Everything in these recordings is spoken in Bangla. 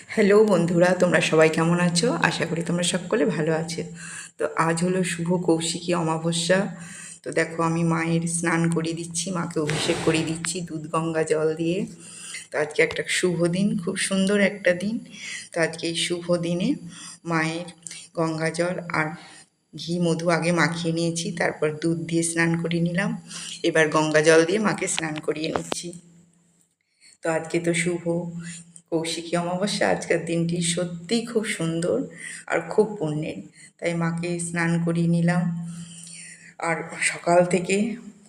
হ্যালো বন্ধুরা, তোমরা সবাই কেমন আছো? আশা করি তোমরা সকলে ভালো আছো। তো আজ হলো শুভ কৌশিকী অমাবস্যা। তো দেখো, আমি মায়ের স্নান করিয়ে দিচ্ছি, মাকে অভিষেক করিয়ে দিচ্ছি দুধ গঙ্গা জল দিয়ে। তো আজকে একটা শুভ দিন, খুব সুন্দর একটা দিন। তো আজকে এই শুভ দিনে মায়ের গঙ্গা জল আর ঘি মধু আগে মাখিয়ে নিয়েছি, তারপর দুধ দিয়ে স্নান করিয়ে নিলাম। এবার গঙ্গা জল দিয়ে মাকে স্নান করিয়ে নিচ্ছি। তো আজকে তো শুভ কৌশিকী অমাবস্যা। আজকের দিনটি সত্যিই খুব সুন্দর আর খুব পুণ্যের, তাই মাকে স্নান করিয়ে নিলাম। আর সকাল থেকে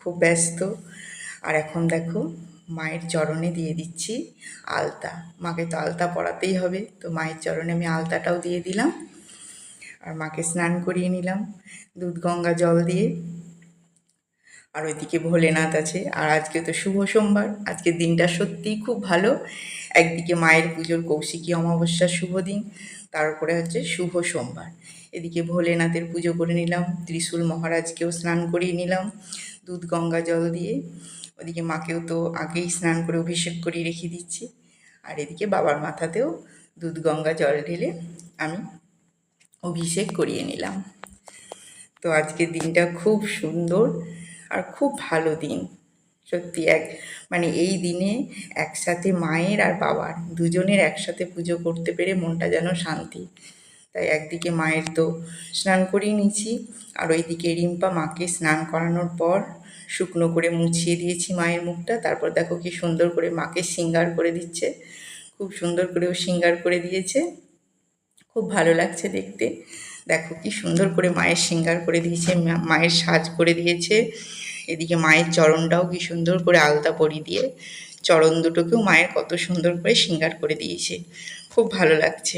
খুব ব্যস্ত। আর এখন দেখো, মায়ের চরণে দিয়ে দিচ্ছি আলতা। মাকে তো আলতা পরাতেই হবে, তো মায়ের চরণে আমি আলতাটাও দিয়ে দিলাম। আর মাকে স্নান করিয়ে নিলাম দুধ গঙ্গা জল দিয়ে। আর ওইদিকে ভোলেনাথ আছে। আর আজকে তো শুভ সোমবার, আজকের দিনটা সত্যিই খুব ভালো। একদিকে মায়ের পুজোর কৌশিকী অমাবস্যা শুভ দিন, তারপরে হচ্ছে শুভ সোমবার। এদিকে ভোলেনাথের পুজো করে নিলাম, ত্রিশূল মহারাজকেও স্নান করিয়ে নিলাম দুধ গঙ্গা জল দিয়ে। ওদিকে মাকেও তো আগেই স্নান করে অভিষেক করিয়ে রেখে দিচ্ছি। আর এদিকে বাবার মাথাতেও দুধ গঙ্গা জল ঢেলে আমি অভিষেক করিয়ে নিলাম। তো আজকের দিনটা খুব সুন্দর আর খুব ভালো দিন। সত্যি মানে এই দিনে একসাথে মায়ের আর বাবার দুজনের একসাথে পুজো করতে পেরে মনটা যেন শান্তি। তাই একদিকে মায়ের তো স্নান করিয়ে নিয়েছি, আর ওইদিকে রিম্পা মাকে স্নান করানোর পর শুকনো করে মুছিয়ে দিয়েছি মায়ের মুখটা। তারপর দেখো কি সুন্দর করে মাকে শৃঙ্গার করে দিচ্ছে, খুব সুন্দর করেও শৃঙ্গার করে দিয়েছে, খুব ভালো লাগছে দেখতে। দেখো কি সুন্দর করে মায়ের শৃঙ্গার করে দিয়েছে, মায়ের সাজ করে দিয়েছে। এদিকে মায়ের চরণটাও কি সুন্দর করে আলতা পরিয়ে দিয়ে চরণ দুটোকেও মায়ের কত সুন্দর করে শৃঙ্গার করে দিয়েছে, খুব ভালো লাগছে।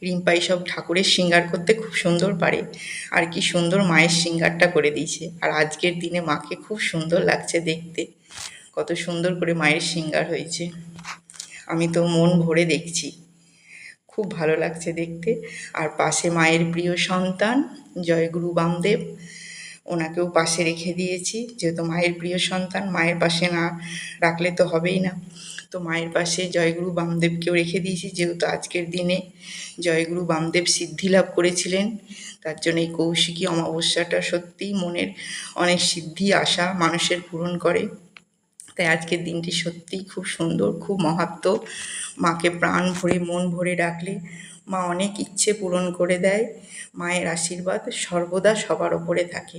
রিম্পা সব ঠাকুরের শৃঙ্গার করতে খুব সুন্দর পারে, আর কি সুন্দর মায়ের শৃঙ্গারটা করে দিয়েছে। আর আজকের দিনে মাকে খুব সুন্দর লাগছে দেখতে, কত সুন্দর করে মায়ের শৃঙ্গার হয়েছে। আমি তো মন ভরে দেখছি, খুব ভালো লাগছে দেখতে। আর পাশে মায়ের প্রিয় সন্তান জয়গুরু বামদেব, ওনাকেও পাশে রেখে দিয়েছি, যেহেতু মায়ের প্রিয় সন্তান, মায়ের পাশে না রাখলে তো হবেই না। তো মায়ের পাশে জয়গুরু বামদেবকেও রেখে দিয়েছি, যেহেতু আজকের দিনে জয়গুরু বামদেব সিদ্ধি লাভ করেছিলেন। তার জন্য এই কৌশিকী অমাবস্যাটা সত্যিই মনের অনেক সিদ্ধি আশা মানুষের পূরণ করে। তাই আজকের দিনটি সত্যিই খুব সুন্দর, খুব মাহাত্ম্য। মাকে প্রাণ ভরে মন ভরে ডাকলে মা অনেক ইচ্ছে পূরণ করে দেয়। মায়ের আশীর্বাদ সর্বদা সবার ওপরে থাকে।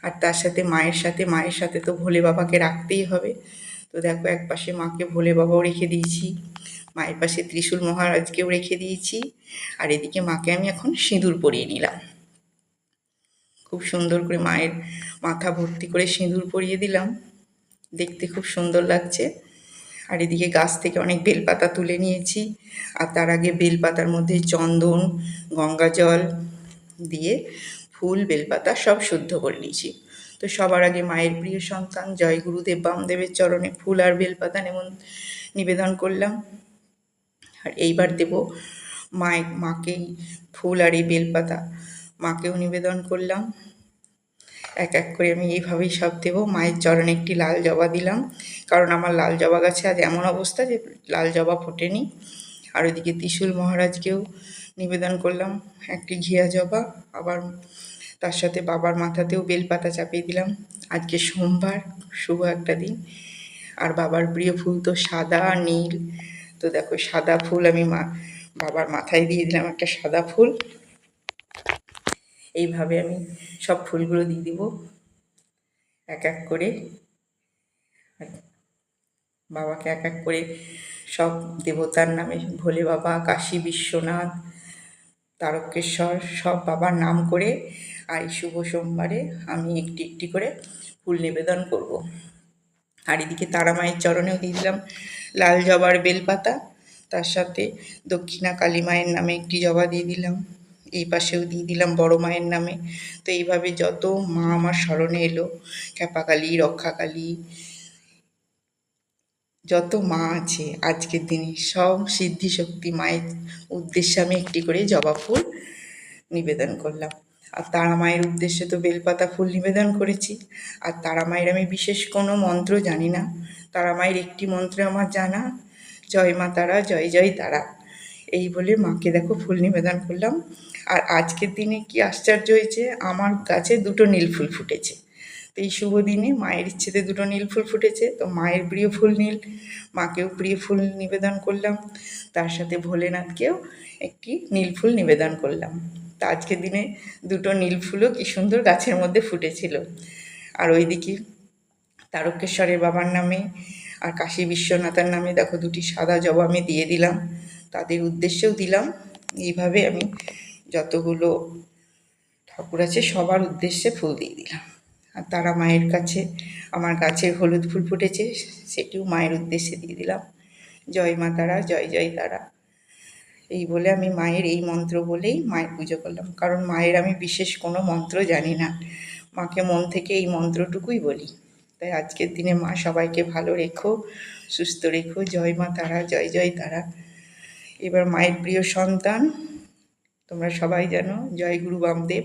আর তার সাথে মায়ের সাথে তো ভোলে বাবাকে রাখতেই হবে। তো দেখো, এক পাশে মাকে ভোলে বাবাও রেখে দিয়েছি, মায়ের পাশে ত্রিশূল মহারাজকেও রেখে দিয়েছি। আর এদিকে মাকে আমি এখন সিঁদুর পরিয়ে নিলাম, খুব সুন্দর করে মায়ের মাথা ভর্তি করে সিঁদুর পরিয়ে দিলাম, দেখতে খুব সুন্দর লাগছে। আর এদিকে গাছ থেকে অনেক বেলপাতা তুলে নিয়েছি, আর তার আগে বেলপাতার মধ্যে চন্দন গঙ্গা জল দিয়ে ফুল বেলপাতা সব শুদ্ধ করে নিয়েছি। তো সবার আগে মায়ের প্রিয় সন্তান জয় গুরুদেব বামদেবের চরণে ফুল আর বেলপাতা নিবেদন করলাম। আর এইবার দেব মাকেই ফুল আর এই বেলপাতা মাকেও নিবেদন করলাম। এক এক করে আমি এইভাবেই সব দেবো। মায়ের চরণে একটি লাল জবা দিলাম, কারণ আমার লাল জবা গাছে আজ এমন অবস্থা যে লাল জবা ফোটেনি। আর ওইদিকে ত্রিশূল মহারাজকেও নিবেদন করলাম একটি ঘিয়া জবা, আবার তার সাথে বাবার মাথাতেও বেলপাতা চাপিয়ে দিলাম। আজকে সোমবার, শুভ একটা দিন। আর বাবার প্রিয় ফুল তো সাদা নীল। তো দেখো, সাদা ফুল আমি বাবার মাথায় দিয়ে দিলাম একটা সাদা ফুল। এইভাবে আমি সব ফুলগুলো দিয়ে দিব এক এক করে। বাবাকে এক এক করে সব দেবতার নামে, ভোলে বাবা, কাশী বিশ্বনাথ, তারকেশ্বর, সব বাবার নাম করে আর এই শুভ সোমবারে আমি একটি একটি করে ফুল নিবেদন করব। আর এদিকে তারা মায়ের চরণেও দিয়ে দিলাম লাল জবার বেলপাতা, তার সাথে দক্ষিণা কালী মায়ের নামে একটি জবা দিয়ে দিলাম, এই পাশেও দিয়ে দিলাম বড় মায়ের নামে। তো এইভাবে যত মা আমার স্মরণে এলো, খ্যাপাকালী, রক্ষাকালী, যত মা আছে আজকের দিনে, সব সিদ্ধিশক্তি মায়ের উদ্দেশ্যে আমি একটি করে জবা ফুল নিবেদন করলাম। আর তারা মায়ের উদ্দেশ্যে তো বেলপাতা ফুল নিবেদন করেছি। আর তারা মায়ের আমি বিশেষ কোনো মন্ত্র জানি না, তারা মায়ের একটি মন্ত্র আমার জানা, জয় মা তারা, জয় জয় তারা। এই বলে মাকে দেখো ফুল নিবেদন করলাম। আর আজকের দিনে কি আশ্চর্য হয়েছে, আমার গাছে দুটো নীল ফুল ফুটেছে। তো এই শুভ দিনে মায়ের ইচ্ছেতে দুটো নীল ফুল ফুটেছে, তো মায়ের প্রিয় ফুল নীল, মাকেও প্রিয় ফুল নিবেদন করলাম, তার সাথে ভোলেনাথকেও একটি নীল ফুল নিবেদন করলাম। তা আজকের দিনে দুটো নীল ফুলও কি সুন্দর গাছের মধ্যে ফুটেছিল। আর ওইদিকে তারকেশ্বরের বাবার নামে আর কাশী বিশ্বনাথের নামে দেখো দুটি সাদা জবা আমি দিয়ে দিলাম, তাদের উদ্দেশ্যেও দিলাম। এইভাবে আমি যতগুলো ঠাকুর আছে সবার উদ্দেশ্যে ফুল দিয়ে দিলাম। আর তারা মায়ের কাছে আমার গাছের হলুদ ফুল ফুটেছে, সেটিও মায়ের উদ্দেশ্যে দিয়ে দিলাম। জয় মা তারা, জয় জয় তারা। এই বলে আমি মায়ের এই মন্ত্র বলেই মায়ের পুজো করলাম, কারণ মায়ের আমি বিশেষ কোনো মন্ত্র জানি না, মাকে মন থেকে এই মন্ত্রটুকুই বলি। তাই আজকের দিনে মা সবাইকে ভালো রেখো, সুস্থ রেখো। জয় মা তারা, জয় জয় তারা। এবার মায়ের প্রিয় সন্তান তোমরা সবাই জানো, জয় গুরু বামদেব,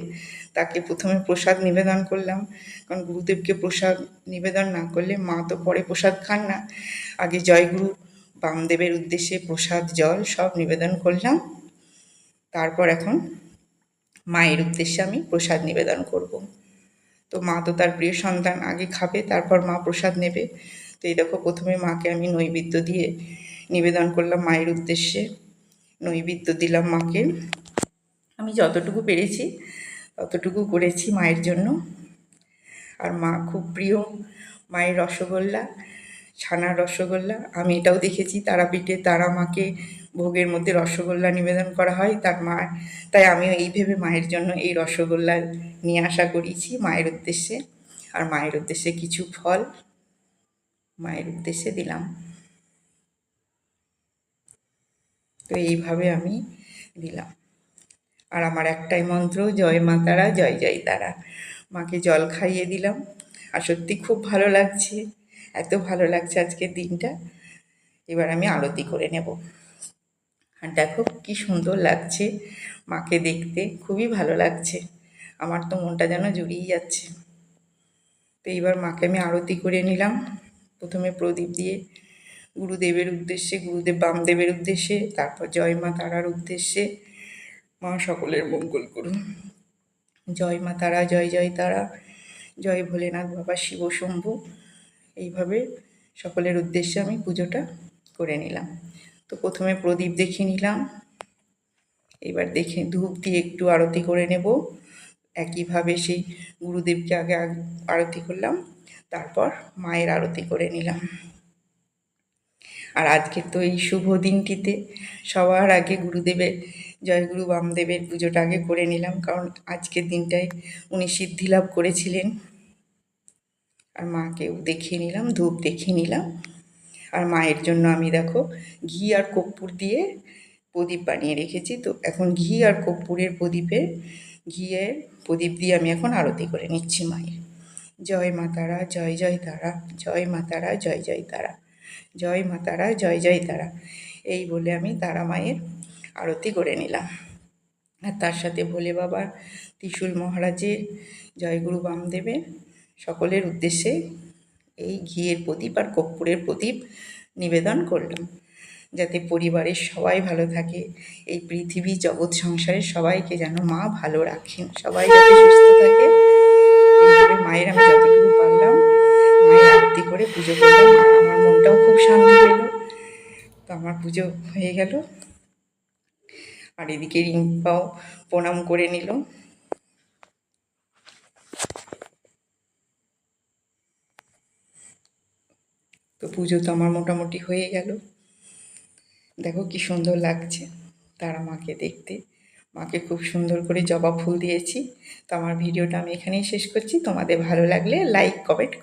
তাকে প্রথমে প্রসাদ নিবেদন করলাম, কারণ গুরুদেবকে প্রসাদ নিবেদন না করলে মা তো পরে প্রসাদ খান না। আগে জয় গুরু বামদেবের উদ্দেশ্যে প্রসাদ জল সব নিবেদন করলাম, তারপর এখন মায়ের উদ্দেশ্যে আমি প্রসাদ নিবেদন করব। তো মা তো তার প্রিয় সন্তান, আগে খাবে তারপর মা প্রসাদ নেবে। তো এই দেখো প্রথমে মাকে আমি নৈবেদ্য দিয়ে নিবেদন করলাম মায়ের উদ্দেশ্যে। নৈবেদ্য দিলাম মাকে, আমি যতটুকু পেরেছি ততটুকু করেছি মায়ের জন্য। আর মা খুব প্রিয় মায়ের রসগোল্লা, ছানার রসগোল্লা। আমি এটাও দেখেছি তারাপীঠে তারা মাকে ভোগের মধ্যে রসগোল্লা নিবেদন করা হয় তার মা, তাই আমিও এই ভেবে মায়ের জন্য এই রসগোল্লা নিয়ে আসা করেছি মায়ের উদ্দেশ্যে। আর মায়ের উদ্দেশ্যে কিছু ফল মায়ের উদ্দেশ্যে দিলাম। তো এইভাবে আমি দিলাম। আর আমার একটাই মন্ত্র, জয় মা তারা, জয় জয় তারা। মাকে জল খাইয়ে দিলাম। আর সত্যি খুব ভালো লাগছে, এত ভালো লাগছে আজকের দিনটা। এবার আমি আরতি করে নেব। আর দেখো কি সুন্দর লাগছে মাকে দেখতে, খুবই ভালো লাগছে, আমার তো মনটা যেন জুড়িয়ে যাচ্ছে। তো এইবার মাকে আমি আরতি করে নিলাম, প্রথমে প্রদীপ দিয়ে গুরুদেবের উদ্দেশ্যে, গুরুদেব বামদেবের উদ্দেশ্যে, তারপর জয় মা তারার উদ্দেশ্যে। মা সকলের মঙ্গল করুন। জয় মা তারা, জয় জয় তারা। জয় ভোলেনাথ বাবা শিব শম্ভু। এইভাবে সকলের উদ্দেশ্যে আমি পুজোটা করে নিলাম। তো প্রথমে প্রদীপ দেখে নিলাম, এবার দেখে ধূপ দিয়ে একটু আরতি করে নেব। একইভাবে সেই গুরুদেবকে আগে আরতি করলাম, তারপর মায়ের আরতি করে নিলাম। আর আজকের তো এই শুভ দিনটিতে সবার আগে গুরুদেবের, জয়গুরু বামদেবের পুজোটা আগে করে নিলাম, কারণ আজকের দিনটায় উনি সিদ্ধি লাভ করেছিলেন। আর মাকেও দেখিয়ে নিলাম, ধূপ দেখিয়ে নিলাম। আর মায়ের জন্য আমি দেখো ঘি আর কর্পূর দিয়ে প্রদীপ বানিয়ে রেখেছি। তো এখন ঘি আর কর্পূরের প্রদীপে, ঘিয়ের প্রদীপ দিয়ে আমি এখন আরতি করে নিচ্ছি মায়ের। জয় মা তারা, জয় জয় তারা। জয় মা তারা, জয় জয় তারা। জয় মা তারা, জয় জয় তারা। এই বলে আমি তারা মায়ের আরতি করে নিলাম। আর তার সাথে ভোলে বাবা, ত্রিশূল মহারাজের, জয়গুরু বামদেবের সকলের উদ্দেশ্যে এই ঘিয়ের প্রদীপ আর কর্পূরের প্রদীপ নিবেদন করলাম, যাতে পরিবারের সবাই ভালো থাকে, এই পৃথিবী জগৎ সংসারের সবাইকে যেন মা ভালো রাখেন, সবাই যাতে সুস্থ থাকে। এইভাবে মায়ের আমি যতটুকু পারলাম মায়ের আরতি করে পুজো করলাম। আর আমার মনটাও খুব শান্তি পেল। তো আমার পুজো হয়ে গেল। আর এদিকে রিম্পাও প্রণাম করে নিল। তো পুজো তো আমার মোটামুটি হয়ে গেল। দেখো কি সুন্দর লাগছে তারা মাকে দেখতে, মাকে খুব সুন্দর করে জবা ফুল দিয়েছি। তো আমার ভিডিওটা আমি এখানেই শেষ করছি। তোমাদের ভালো লাগলে লাইক কমেন্ট